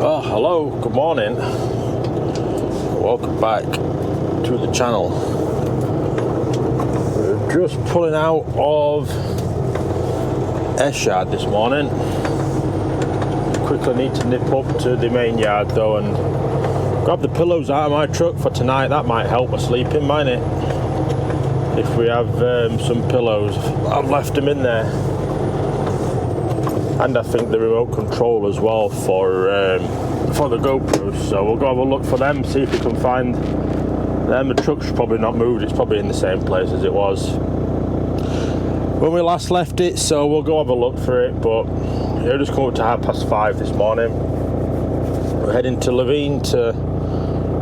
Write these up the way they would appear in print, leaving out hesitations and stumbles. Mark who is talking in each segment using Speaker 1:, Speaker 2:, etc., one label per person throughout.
Speaker 1: Oh, hello, good morning. Welcome back to the channel. We're just pulling out of Yard this morning. Quickly need to nip up to the main yard though and grab the pillows out of my truck for tonight. That might help my sleeping, mightn't it? If we have some pillows. I've left them in there. And I think the remote control as well for the GoPros. So we'll go have a look for them, see if we can find them. The truck's probably not moved, it's probably in the same place as it was when we last left it, so we'll go have a look for it. But yeah, just come up to 5:30 this morning. We're heading to Levine to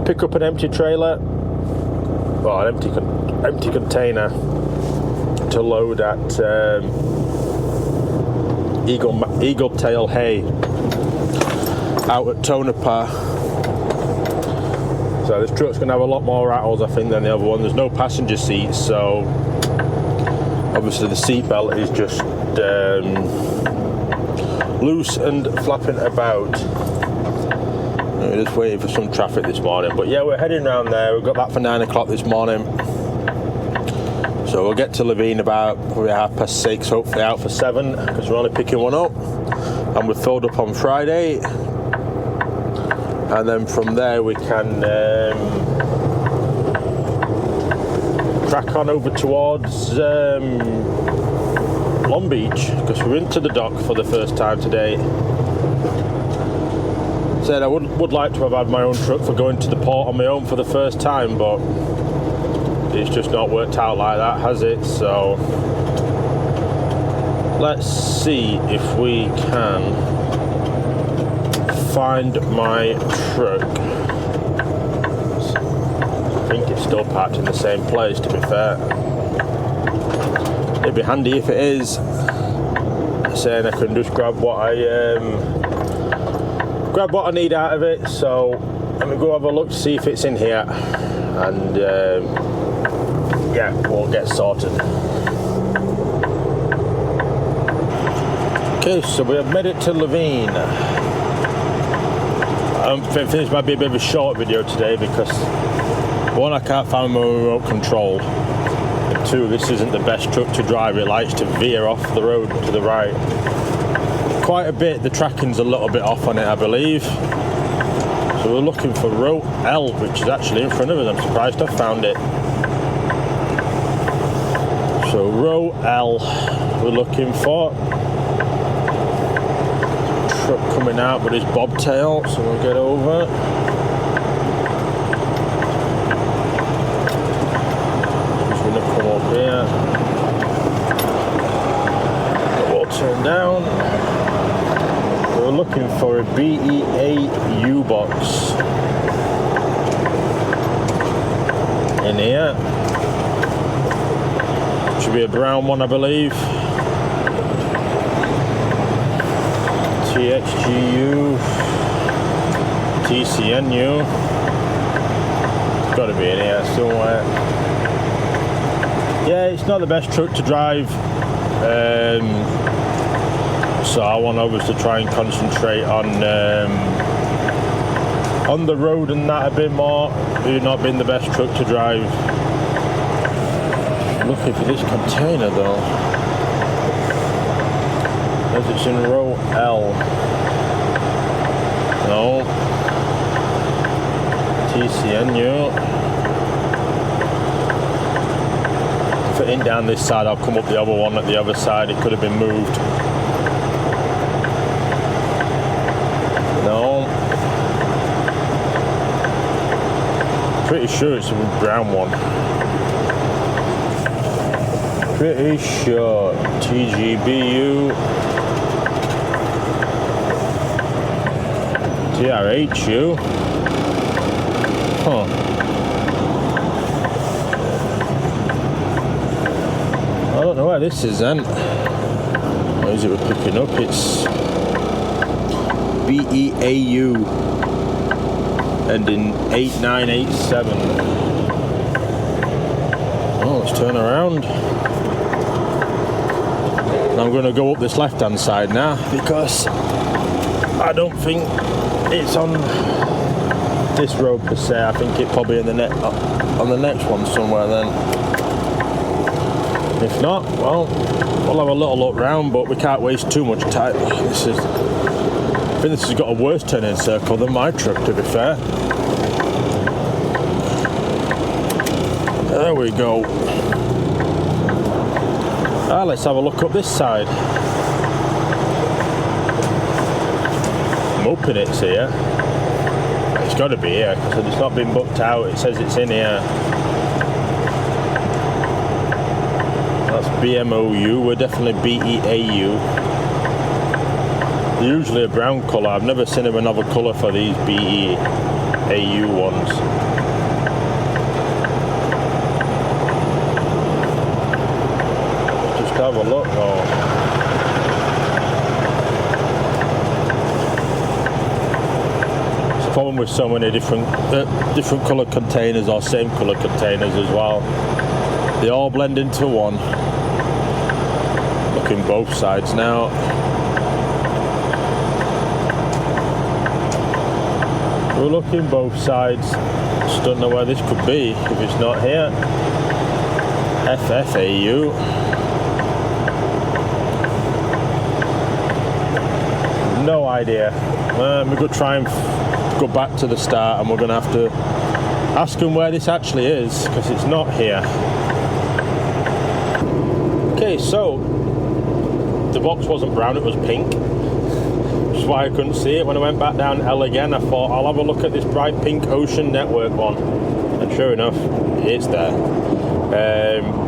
Speaker 1: pick up an empty trailer, well, an empty container to load at Eagle Tail Hay out at Tonopah. So this truck's going to have a lot more rattles, I think, than the other one. There's no passenger seats, so obviously the seat belt is just loose and flapping about. We're just waiting for some traffic this morning, but yeah, we're heading around there. We've got that for 9 o'clock this morning, so we'll get to Levine about probably 6:30, hopefully out for 7, because we're only picking one up, and we're filled up on Friday. And then from there we can crack on over towards Long Beach, because we're into the dock for the first time today. Said I would like to have had my own truck for going to the port on my own for the first time, but it's just not worked out like that, has it? So let's see if we can find my truck. I think it's still parked in the same place, to be fair. It'd be handy if it is, saying I can just grab what I need out of it. So let me go have a look to see if it's in here, and yeah, we'll get sorted. Okay, so we have made it to Levine. I think this might be a bit of a short video today because, one, I can't find my remote control, and two, this isn't the best truck to drive. It likes to veer off the road to the right quite a bit. The tracking's a little bit off on it, I believe. So we're looking for row L, which is actually in front of us. I'm surprised I found it. So row L we're looking for. Truck coming out with his bobtail, so we'll get over. Just gonna come up here. We'll turn down. We're looking for a BEA U-box in here. Should be a brown one, I believe. TXGU, TCNU, it's got to be in here somewhere. Yeah, it's not the best truck to drive, so I want obviously to try and concentrate on the road and that a bit more. It's not been the best truck to drive. Looking for this container though. As it's in row L. No. TCNU. Fitting down this side, I'll come up the other one at the other side. It could have been moved. No. Pretty sure it's a brown one. Pretty sure. TGBU. TRHU. Huh. I don't know where this is then. What is it we're picking up? It's BEAU ending 8987. Oh, let's turn around. I'm going to go up this left hand side now because I don't think it's on this road per se. I think it probably on the next one somewhere then. If not, well, we'll have a little look round, but we can't waste too much time. I think this has got a worse turning circle than my truck, to be fair. There we go. Let's have a look up this side. I'm hoping it's here. It's got to be here because it's not been booked out. It says it's in here. That's BMOU. We're definitely BEAU. They're usually a brown colour. I've never seen another colour for these BEAU ones. Just have a look. Oh. Problem with so many different colour containers or same colour containers as well. They all blend into one. Looking both sides now. We're looking both sides. Just don't know where this could be if it's not here. FFAU. No idea. We're going to try and go back to the start, and we're going to have to ask them where this actually is because it's not here. Okay, so the box wasn't brown, it was pink, which is why I couldn't see it. When I went back down L again, I thought I'll have a look at this bright pink Ocean Network one, and sure enough it's there.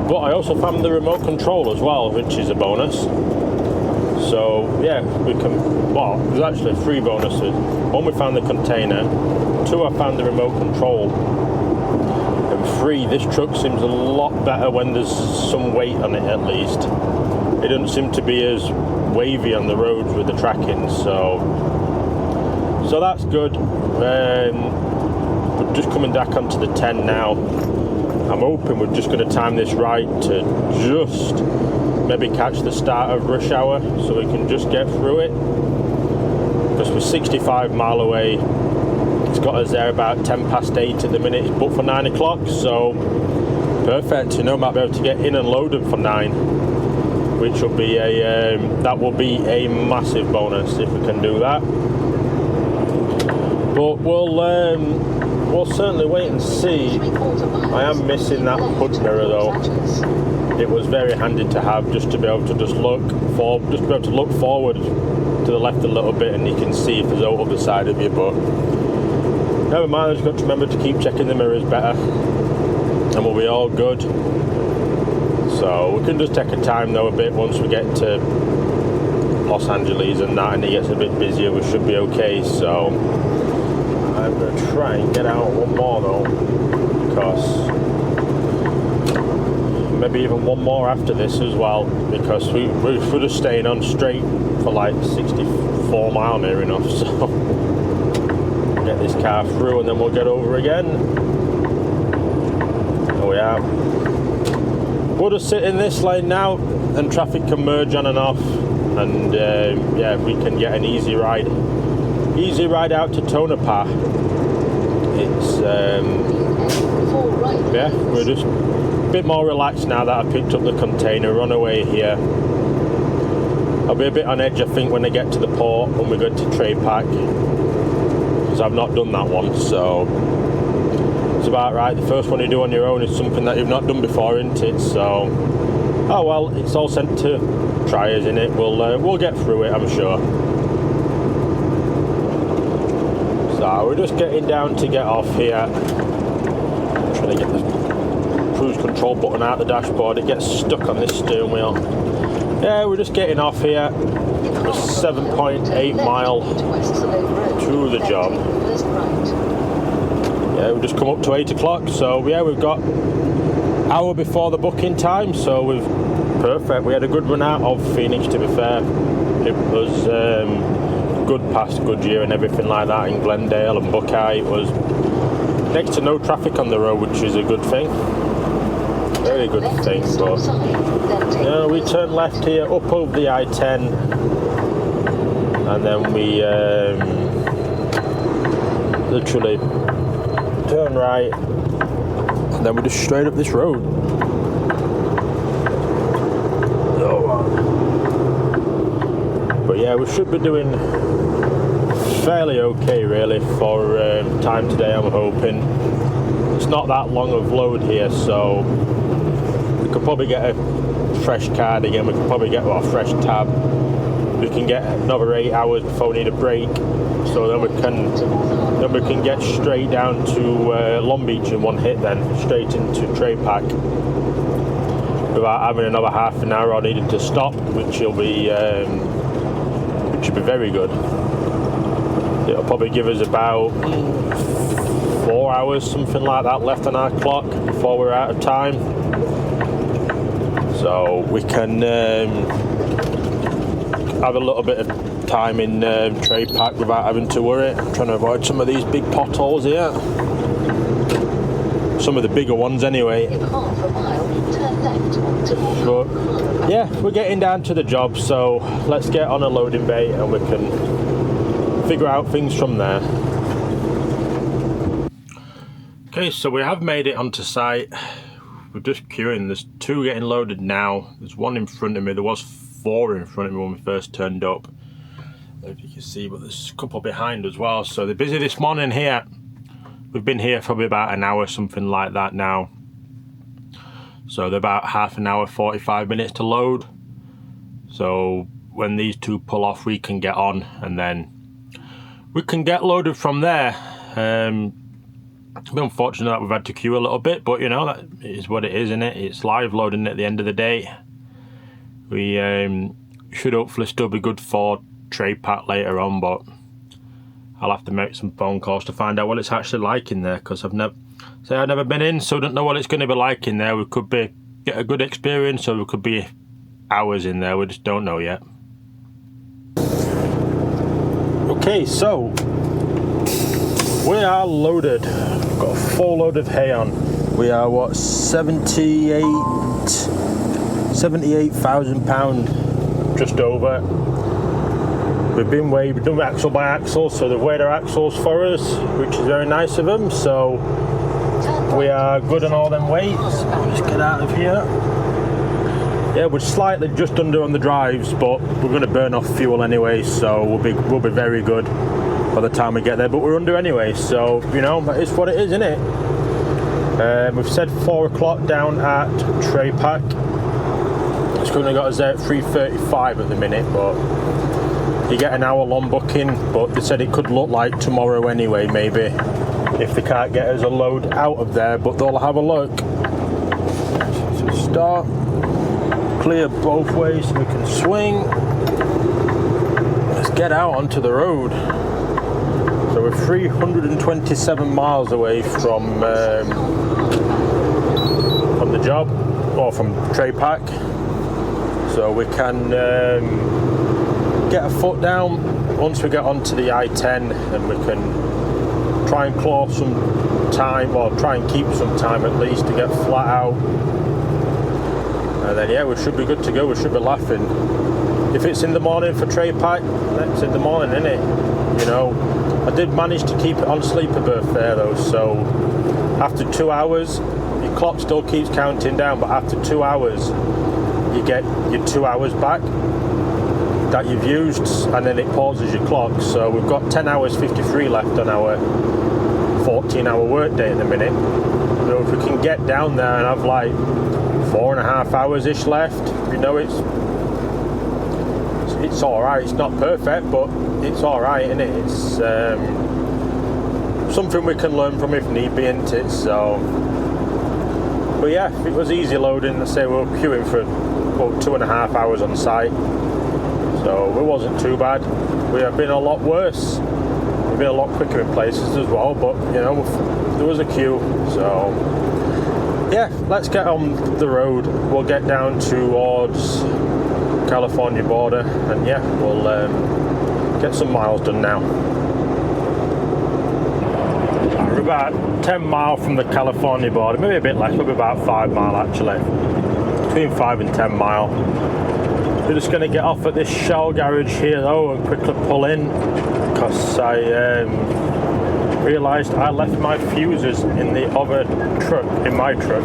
Speaker 1: But I also found the remote control as well, which is a bonus. So yeah, we can, well, there's actually 3 bonuses. 1, we found the container. 2, I found the remote control. And 3, this truck seems a lot better when there's some weight on it at least. It doesn't seem to be as wavy on the roads with the tracking, so that's good. We're just coming back onto the 10 now. I'm hoping we're just going to time this right to just maybe catch the start of rush hour so we can just get through it, because we're 65 mile away. It's got us there about 10 past 8 at the minute. It's booked for 9 o'clock, so perfect. You know, might be able to get in and loaded for 9, which will be that will be a massive bonus if we can do that. But we'll certainly wait and see. I am missing that hood mirror though. It was very handy to have, just to be able to look forward to the left a little bit, and you can see if there's out of the side of you. But never mind, I've just got to remember to keep checking the mirrors better, and we'll be all good. So we can just take a time though a bit once we get to Los Angeles and that, and it gets a bit busier. We should be okay. So I'm going to try and get out one more though, because maybe even one more after this as well, because we're just staying on straight for like 64 mile near enough, so get this car through and then we'll get over again. There we are. We'll just sit in this lane now and traffic can merge on and off, and yeah, we can get an easy ride out to Tonopah. It's yeah, we're just a bit more relaxed now that I picked up the container, run away here. I'll be a bit on edge I think when I get to the port, when we go to Trade Pack, because I've not done that one, so it's about right. The first one you do on your own is something that you've not done before, isn't it? So, oh well, it's all sent to tryers, isn't it? We'll get through it, I'm sure. So we're just getting down to get off here. I'm trying to get the cruise control button out the dashboard. It gets stuck on this steering wheel. Yeah, we're just getting off here. We're 7.8 mile to the job. Yeah, we just come up to 8 o'clock. So yeah, we've got an hour before the booking time. So we've perfect. We had a good run out of Phoenix, to be fair. It was good past Goodyear and everything like that in Glendale and Buckeye. It was next to no traffic on the road, which is a good thing. Very good thing. But yeah, we turn left here up over the I-10, and then we literally turn right, and then we're just straight up this road. But yeah, we should be doing fairly okay really for time today, I'm hoping. It's not that long of load here, so we could probably get a fresh card again, we could probably get a fresh tab. We can get another 8 hours before we need a break, so then we can get straight down to Long Beach in one hit, then straight into Tray Pack without having another half an hour or needing to stop, which will be very good. It'll probably give us about 4 hours, something like that, left on our clock before we're out of time. So we can have a little bit of time in Tray Pack without having to worry. I'm trying to avoid some of these big potholes here. Some of the bigger ones anyway. But yeah, we're getting down to the job, so let's get on a loading bay and we can figure out things from there. Okay, so we have made it onto site. We're just queuing. There's 2 getting loaded now. There's 1 in front of me. There was 4 in front of me when we first turned up. I don't know if you can see, but there's a couple behind as well. So they're busy this morning here. We've been here probably about an hour, something like that now. So they're about half an hour, 45 minutes to load. So when these 2 pull off, we can get on and then we can get loaded from there. It's been unfortunate that we've had to queue a little bit, but you know, that is what it is, isn't it? It's live loading at the end of the day. We should hopefully still be good for Tray Pack later on, but I'll have to make some phone calls to find out what it's actually like in there, because I've never been in, so I don't know what it's going to be like in there. We could get a good experience, or we could be hours in there. We just don't know yet. Okay, so we are loaded. We've got a full load of hay on. We are what, 78,000 pound, just over. We've done axle by axle, so they've weighed our axles for us, which is very nice of them. So we are good on all them weights. Let's get out of here. Yeah, we're slightly just under on the drives, but we're going to burn off fuel anyway, so we'll be very good by the time we get there. But we're under anyway, so you know, that is what it is, isn't it? We've said 4 o'clock down at Tray Pack. It's currently got us there at 3:35 at the minute, but you get an hour long booking. But they said it could look like tomorrow anyway, maybe, if they can't get us a load out of there, but they'll have a look. So start, clear both ways so we can swing. Let's get out onto the road. So we're 327 miles away from the job, or from Tray Pack, so we can get a foot down once we get onto the I-10, and we can try and claw some time, or try and keep some time at least, to get flat out, and then yeah, we should be good to go. We should be laughing. If it's in the morning for Tray Pack, it's in the morning, isn't it? You know, I did manage to keep it on sleeper berth there though, so after 2 hours, your clock still keeps counting down, but after 2 hours you get your 2 hours back that you've used, and then it pauses your clock. So we've got 10 hours 53 left on our 14-hour work day at the minute. So if we can get down there and have like 4.5 hours ish left, you know, it's alright. It's not perfect, but it's alright, isn't it? It's something we can learn from if need be, isn't it? So, but yeah, it was easy loading. I say we were queuing for about 2.5 hours on site, so it wasn't too bad. We have been a lot worse. We've been a lot quicker in places as well, but you know, there was a queue. So yeah, let's get on the road. We'll get down towards California border, and yeah, we'll get some miles done now. We're about 10 miles from the California border, maybe a bit less, maybe about 5 miles actually, between 5 and 10 miles. We're just going to get off at this Shell garage here though and quickly pull in, because I realised I left my fuses in the other truck, in my truck.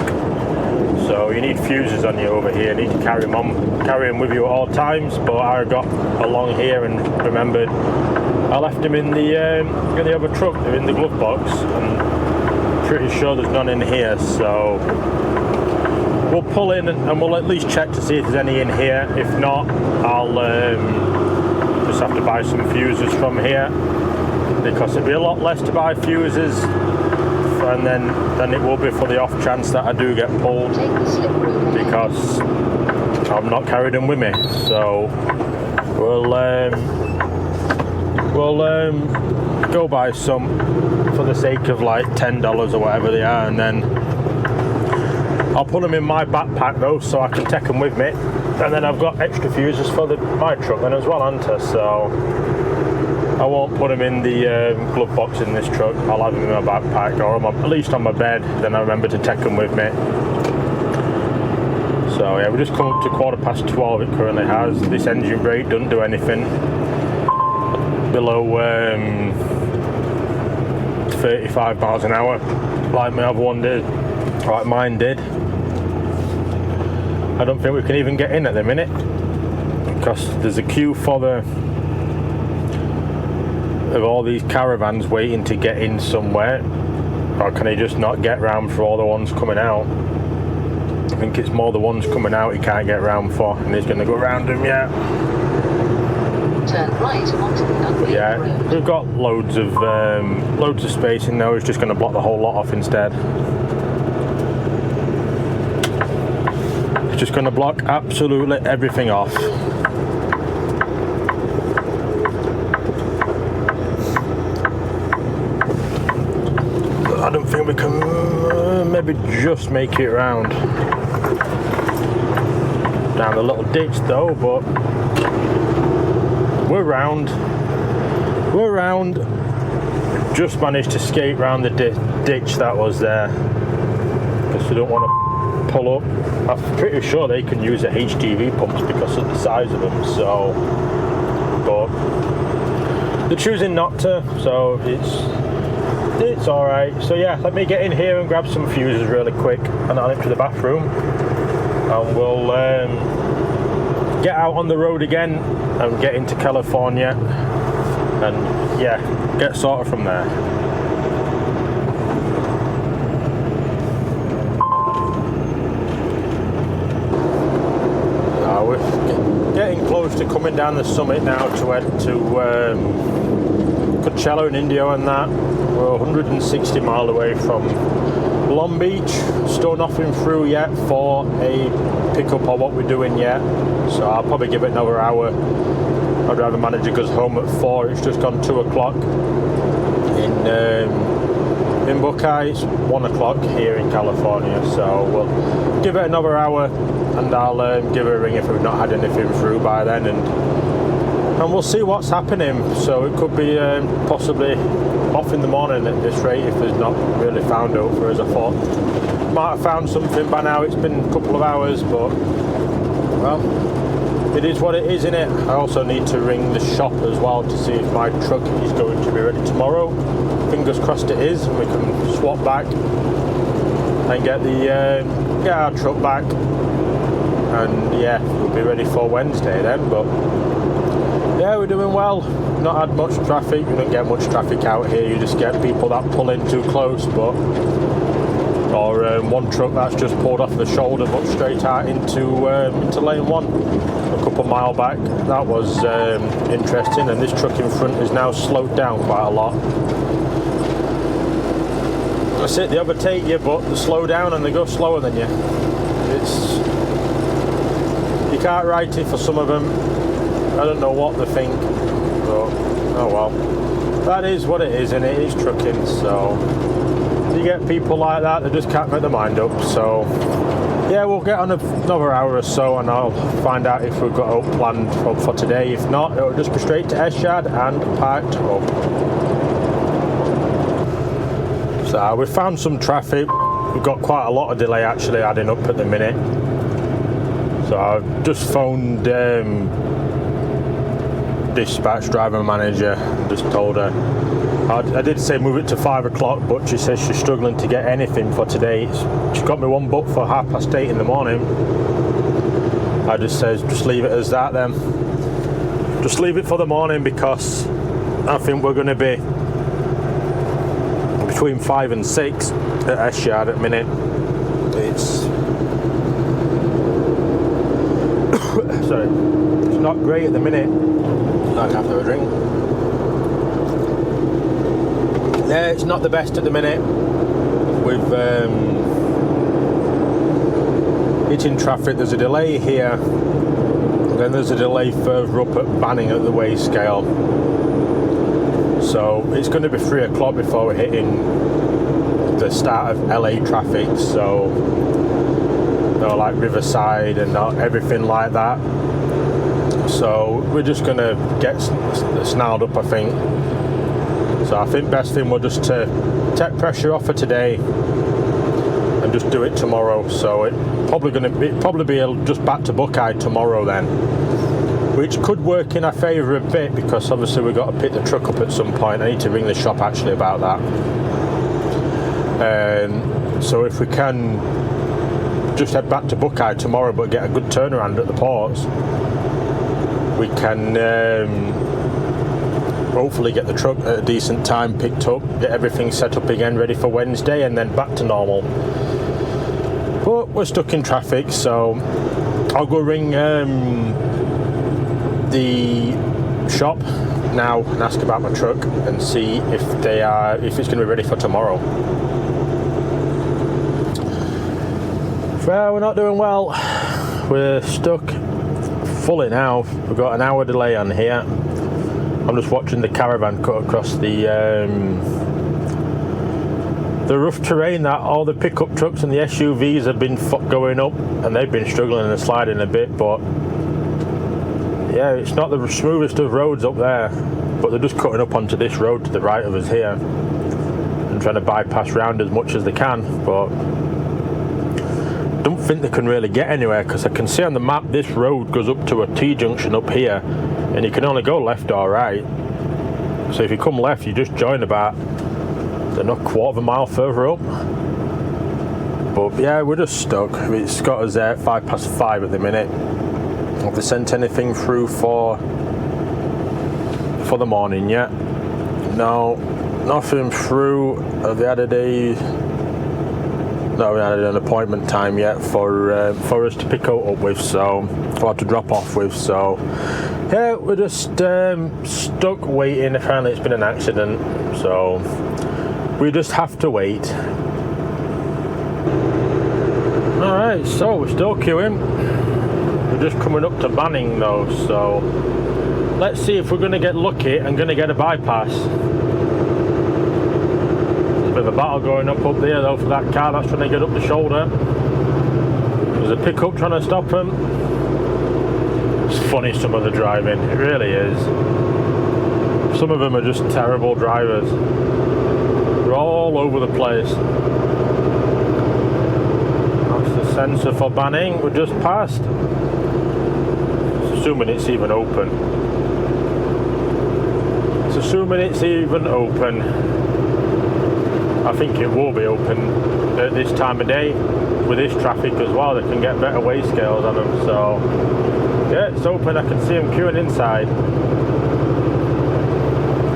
Speaker 1: So you need fuses on you over here. You need to carry them with you at all times. But I got along here and remembered I left them in the other truck. They're in the glove box, and pretty sure there's none in here. So we'll pull in and we'll at least check to see if there's any in here. If not, I'll just have to buy some fuses from here, because it'd be a lot less to buy fuses and then it will be for the off chance that I do get pulled, because I'm not carrying them with me. So we'll go buy some for the sake of like $10 or whatever they are, and then I'll put them in my backpack though, so I can take them with me. And then I've got extra fuses for my truck then as well, haven't I? So I won't put them in the glove box in this truck. I'll have them in my backpack, or at least on my bed. Then I remember to take them with me. So yeah, we just come up to 12:15. It currently has. This engine brake doesn't do anything below 35 miles an hour, like my other one did, like mine did. I don't think we can even get in at the minute, because there's a queue of all these caravans waiting to get in somewhere. Or can he just not get round for all the ones coming out? I think it's more the ones coming out he can't get round for, and he's going to go round them. Yeah.
Speaker 2: Turn right onto the unpaved road.
Speaker 1: We've got loads of space in there. He's just going to block the whole lot off instead. He's just going to block absolutely everything off. I don't think we can maybe just make it around down the little ditch though, but we're round. Just managed to skate round the ditch that was there, because we don't want to pull up. I'm pretty sure they can use the HGV pumps because of the size of them, so, but they're choosing not to, so it's alright. So yeah, let me get in here and grab some fuses really quick, and I'll into the bathroom, and we'll get out on the road again and get into California, and yeah, get sorted from there. We're getting close to coming down the summit now to head to Coachella in India, and that we're 160 miles away from Long Beach. Still nothing through yet for a pickup or what we're doing yet, so I'll probably give it another hour. Our driver manager goes home at 4. It's just gone 2 o'clock in Buckeye. It's 1 o'clock here in California, so we'll give it another hour, and I'll give her a ring if we've not had anything through by then, and we'll see what's happening. So it could be possibly off in the morning at this rate if there's not really found out for us. I thought might have found something by now. It's been a couple of hours, but well, it is what it is, innit? I also need to ring the shop as well to see if my truck is going to be ready tomorrow. Fingers crossed it is, and we can swap back and get our truck back, and yeah, we'll be ready for Wednesday then. But yeah, we're doing well. Not had much traffic. You don't get much traffic out here. You just get people that pull in too close, or one truck that's just pulled off the shoulder but straight out into lane 1 a couple of miles back. That was interesting, and this truck in front is now slowed down quite a lot. That's it, they overtake you, but they slow down and they go slower than you. You can't write it for some of them. I don't know what they think, but oh well. That is what it is, and it is trucking, so you get people like that just can't make their mind up. So yeah, we'll get on another hour or so, and I'll find out if we've got out planned for today. If not, it'll just be straight to Eshad and parked up. So we've found some traffic. We've got quite a lot of delay actually adding up at the minute. So I've just phoned dispatch driver manager, just told her. I did say move it to 5 o'clock, but she says she's struggling to get anything for today. She's got me one booked for 8:30 in the morning. I just says just leave it as that then. Just leave it for the morning, because I think we're going to be between 5 and 6 at S Yard at the minute. It's sorry, it's not great at the minute. I can have a drink. Yeah, it's not the best at the minute with hitting traffic. There's a delay here, then there's a delay further up at Banning at the weigh scale. So it's going to be 3 o'clock before we're hitting the start of LA traffic. So like Riverside and everything like that. So we're just going to get snarled up, I think. So I think best thing will just to take pressure off for today and just do it tomorrow. So it probably be just back to Buckeye tomorrow then, which could work in our favour a bit, because obviously we've got to pick the truck up at some point. I need to ring the shop actually about that. So if we can just head back to Buckeye tomorrow but get a good turnaround at the ports, we can hopefully get the truck at a decent time picked up, get everything set up again ready for Wednesday, and then back to normal. But we're stuck in traffic, so I'll go ring the shop now and ask about my truck and see if it's going to be ready for tomorrow. Well, we're not doing well. We're stuck fully now. We've got an hour delay on here. I'm just watching the caravan cut across the rough terrain that all the pickup trucks and the SUVs have been going up, and they've been struggling and sliding a bit. But yeah, it's not the smoothest of roads up there, but they're just cutting up onto this road to the right of us here and trying to bypass round as much as they can. But I don't think they can really get anywhere, because I can see on the map this road goes up to a T-junction up here, and you can only go left or right. So if you come left, you just join about a quarter of a mile further up. But yeah, we're just stuck. It's got us there at 5:05 at the minute. Have they sent anything through for the morning yet? No, nothing through. Have they added no, we haven't had an appointment time yet for us to pick up with, so, or to drop off with. So yeah, we're just stuck waiting. Apparently it's been an accident, so we just have to wait. Alright, so we're still queuing. We're just coming up to Banning though, so let's see if we're going to get lucky and going to get a bypass. There's a bit of a battle going up there though for that car that's trying to get up the shoulder. There's a pickup trying to stop him. It's funny, some of the driving, it really is. Some of them are just terrible drivers. They're all over the place. That's the sensor for Banning. We're just past. Assuming it's even open. It's assuming it's even open. I think it will be open at this time of day. With this traffic as well, they can get better weigh scales on them. So yeah, it's open. I can see them queuing inside.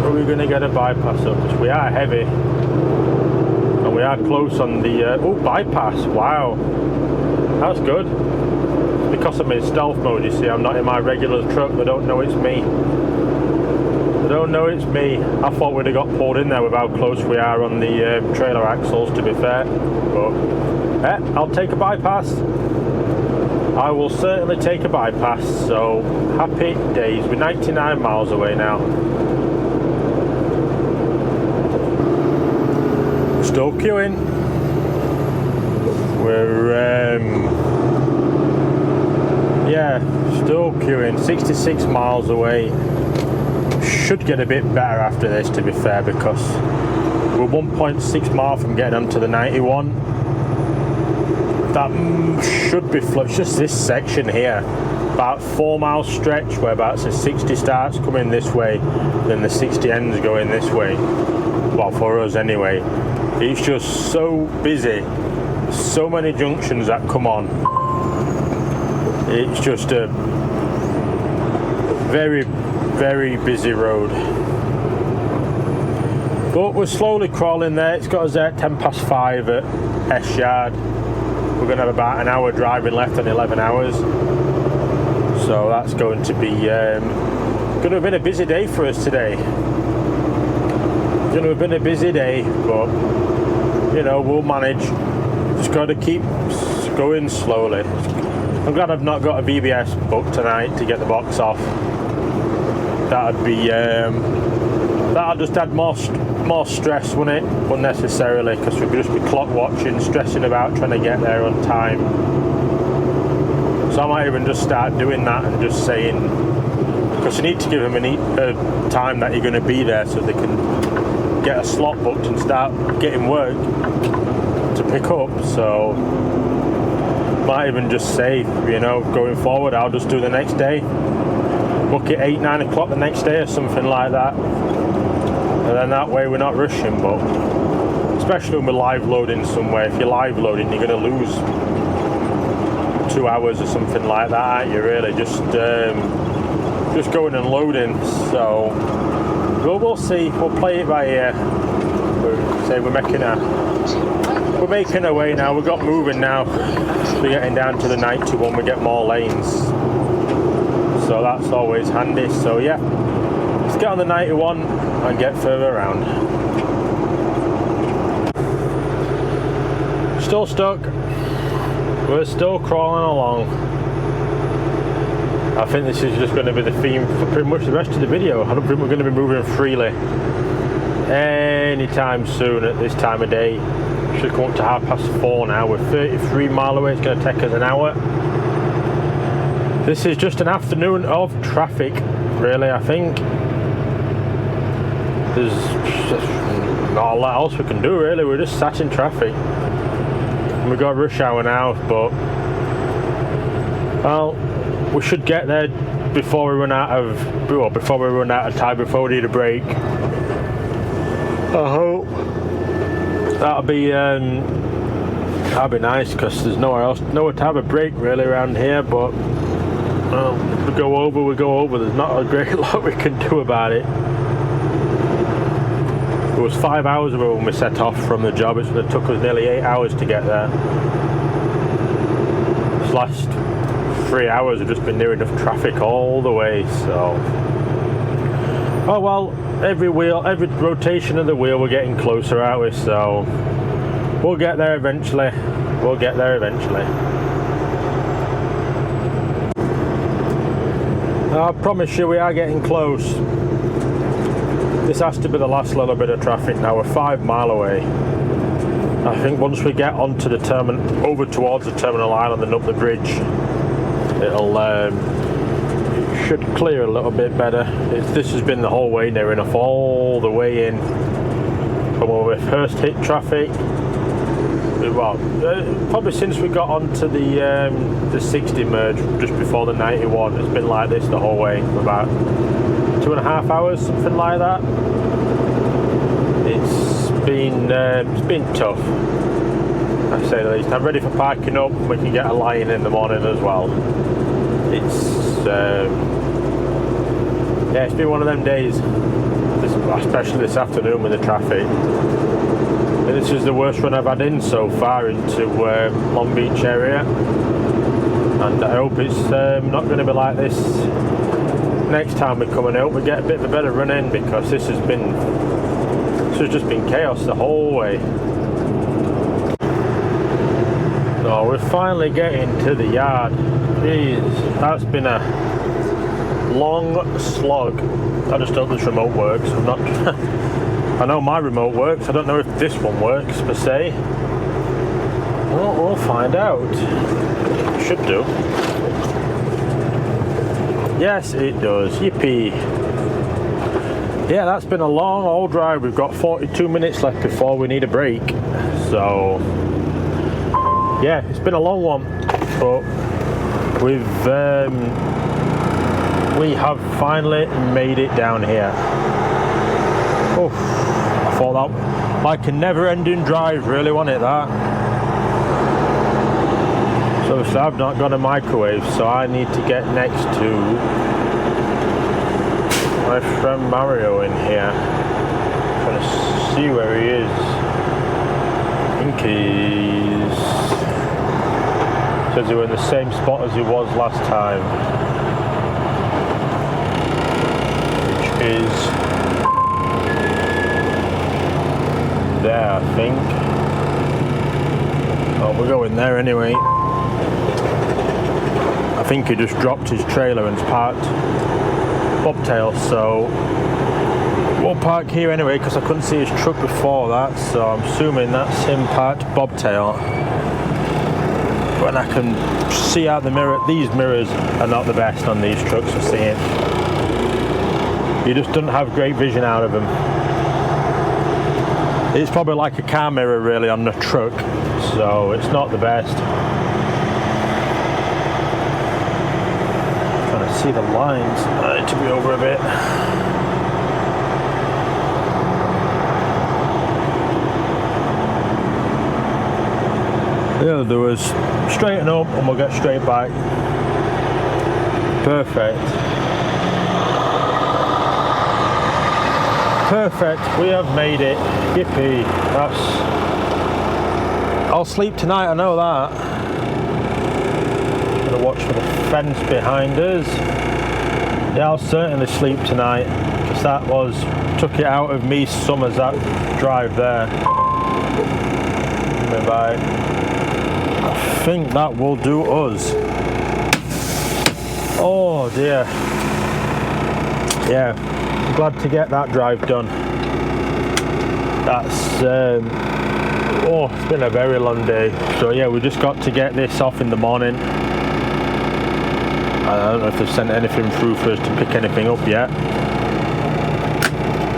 Speaker 1: Are we going to get a bypass up? Because we are heavy. And we are close on the... oh, bypass. Wow. That's good. Because I'm in stealth mode, you see. I'm not in my regular truck. They don't know it's me. They don't know it's me. I thought we'd have got pulled in there with how close we are on the trailer axles, to be fair. But, I'll take a bypass. I will certainly take a bypass. So, happy days. We're 99 miles away now. Still queuing. We're yeah, still queuing. 66 miles away. Should get a bit better after this, to be fair, because we're 1.6 miles from getting onto the 91. That should be flood. It's just this section here. about 4 mile stretch where about 60 starts coming this way, then the 60 ends going this way. Well, for us anyway. It's just so busy, so many junctions that come on. It's just a very, very busy road. But we're slowly crawling there. It's got us there at 5:10 at S Yard. We're going to have about an hour driving left on 11 hours. So that's going to be going to have been a busy day for us today. Going to have been a busy day, but you know, we'll manage. Just got to keep going slowly. I'm glad I've not got a VBS booked tonight to get the box off. That'd be that'll just add more stress, wouldn't it, unnecessarily, because we'd just be clock watching, stressing about trying to get there on time. So I might even just start doing that and just saying, because you need to give them a time that you're going to be there so they can get a slot booked and start getting work to pick up. So might even just say, you know, going forward I'll just do the next day, book it 8-9 o'clock the next day or something like that, and then that way we're not rushing. But especially when we're live loading somewhere, if you're live loading you're going to lose 2 hours or something like that, aren't you, really, just going and loading. So we'll see, we'll play it by ear. We're making our way now. We've got moving now. We're getting down to the 91, we get more lanes, so that's always handy. So yeah, let's get on the 91 and get further around. Still stuck. We're still crawling along. I think this is just going to be the theme for pretty much the rest of the video. I don't think we're going to be moving freely anytime soon at this time of day. Should come up to 4:30 now. We're 33 mile away. It's going to take us an hour. This is just an afternoon of traffic, really. I think there's just not a lot else we can do, really. We're just sat in traffic. We've got rush hour now, but well, we should get there before we run out of time, before we need a break. I hope that'll be nice, because there's nowhere to have a break really around here. But well, if we go over. There's not a great lot we can do about it. It was 5 hours ago when we set off from the job. It took us nearly 8 hours to get there. This last 3 hours have just been near enough traffic all the way. So, oh well, every rotation of the wheel, we're getting closer, aren't we? So we'll get there eventually. I promise you, we are getting close. This has to be the last little bit of traffic now. We're 5 mile away. I think once we get onto the terminal, over towards the terminal island and up the bridge, it'll it should clear a little bit better. This has been the whole way near enough, all the way in. But when we first hit traffic, well, probably since we got onto the 60 merge just before the 91, it's been like this the whole way for about 2.5 hours, something like that. It's been tough, I say the least. I'm ready for parking up. We can get a line in the morning as well. Yeah, it's been one of them days, especially this afternoon with the traffic. And this is the worst run I've had in so far into Long Beach area, and I hope it's not going to be like this next time we're coming out. We get a bit of a better run in, because this has just been chaos the whole way. So we're finally getting to the yard. Jeez, that's been a long slog. I just hope this remote works. I'm not I know my remote works. I don't know if this one works per se. Well, we'll find out. It should do. Yes, it does. Yippee. Yeah, that's been a long old drive. We've got 42 minutes left before we need a break. So, yeah, it's been a long one. But we have finally made it down here. Oh, I thought that like a never-ending drive, really, wasn't it, that? So obviously I've not got a microwave, so I need to get next to my friend Mario in here. Trying to see where he is. I think he's... says he was in the same spot as he was last time. Which is there, I think. Oh, we're going there anyway. I think he just dropped his trailer and parked bobtail, so we'll park here anyway because I couldn't see his truck before that, so I'm assuming that's him parked bobtail. When I can see out the mirror, these mirrors are not the best on these trucks for seeing. You just don't have great vision out of them. It's probably like a car mirror really on the truck, so it's not the best. Trying to see the lines. I need to be over a bit. Yeah, there was straighten up and we'll get straight back. Perfect. Perfect, we have made it. Yippee. I'll sleep tonight, I know that. Gonna watch for the fence behind us. Yeah, I'll certainly sleep tonight, because that took it out of me summers, that drive there. Bye. I think that will do us. Oh dear. Yeah, glad to get that drive done. That's oh, it's been a very long day. So yeah, we just got to get this off in the morning. I don't know if they've sent anything through for us to pick anything up yet.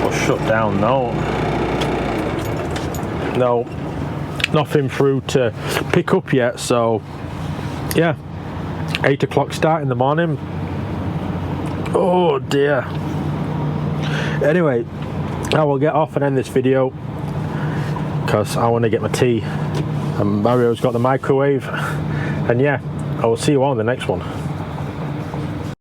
Speaker 1: Or shut down, no. No. Nothing through to pick up yet, so yeah, 8 o'clock start in the morning. Oh dear. Anyway, I will get off and end this video because I want to get my tea and Mario's got the microwave, and yeah, I will see you all in the next one.